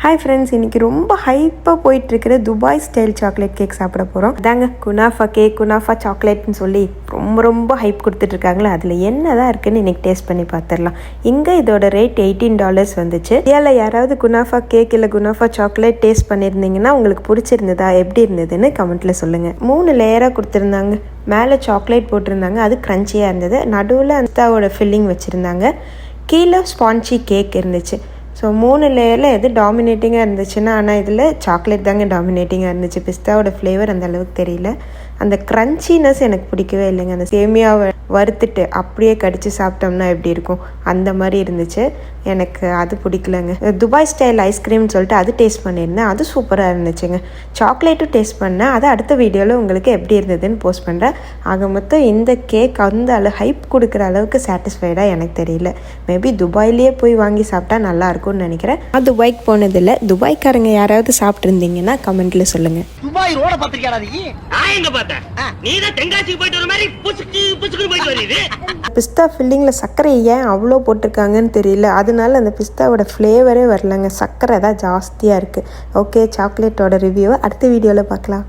Hi friends, இன்றைக்கி ரொம்ப ஹைப்பாக போயிட்டுருக்கிற Dubai style chocolate cake சாப்பிட போகிறோம். அதாங்க குனாஃபா கேக், குனாஃபா சாக்லேட்னு சொல்லி ரொம்ப ஹைப் கொடுத்துட்ருக்காங்களே, அதில் என்ன தான் இருக்குதுன்னு இன்றைக்கி டேஸ்ட் பண்ணி பார்த்துடலாம். இங்கே இதோட ரேட் $18 வந்துச்சு. இதில் யாராவது குனாஃபா கேக் இல்லை குனாஃபா சாக்லேட் டேஸ்ட் பண்ணியிருந்தீங்கன்னா உங்களுக்கு பிடிச்சிருந்ததா, எப்படி இருந்ததுன்னு கமெண்ட்டில் சொல்லுங்கள். 3 லேயராக கொடுத்துருந்தாங்க. மேலே சாக்லேட் போட்டிருந்தாங்க, அது க்ரன்ச்சியாக இருந்தது. நடுவில் பிஸ்தாவோட ஃபில்லிங் வச்சுருந்தாங்க. கீழே ஸ்பான்ச்சி கேக் இருந்துச்சு. ஸோ 3 லேயரில் எது டாமினேட்டிங்காக இருந்துச்சுன்னா, ஆனால் இதில் சாக்லேட் தாங்க டாமினேட்டிங்காக இருந்துச்சு. பிஸ்தாவோட ஃப்ளேவர் அந்த அளவுக்கு தெரியல. அந்த க்ரன்ச்சினஸ் எனக்கு பிடிக்கவே இல்லைங்க. அந்த சேமியாவை வறுத்துட்டு அப்படியே கடித்து சாப்பிட்டோம்னா எப்படி இருக்கும், அந்த மாதிரி இருந்துச்சு. எனக்கு அது பிடிக்கலங்க. துபாய் ஸ்டைல் ஐஸ்கிரீம்னு சொல்லிட்டு அது டேஸ்ட் பண்ணியிருந்தேன், அது சூப்பராக இருந்துச்சுங்க. சாக்லேட்டும் டேஸ்ட் பண்ணேன், அதை அடுத்த வீடியோவில் உங்களுக்கு எப்படி இருந்ததுன்னு போஸ்ட் பண்ணுறேன். ஆக மொத்தம் இந்த கேக் அந்த ஹைப் கொடுக்குற அளவுக்கு சாட்டிஸ்ஃபைடாக எனக்கு தெரியல. மேபி துபாயிலேயே போய் வாங்கி சாப்பிட்டா நல்லாயிருக்கும்னு நினைக்கிறேன். நான் துபாய்க்கு போனதில்லை. துபாய்க்காரங்க யாராவது சாப்பிட்ருந்தீங்கன்னா கமெண்ட்டில் சொல்லுங்கள். துபாய் ரோட பார்த்திருக்கியாடா நீ? பிஸ்தா ஃபில்லிங்கில் சர்க்கரை ஏன் அவ்வளோ போட்டிருக்காங்கன்னு தெரியல. அதனால அந்த பிஸ்தாவோட ஃப்ளேவரே வரலங்க. சர்க்கரை தான் ஜாஸ்தியாக இருக்குது. ஓகே, சாக்லேட்டோட ரிவ்யூவை அடுத்த வீடியோவில் பார்க்கலாம்.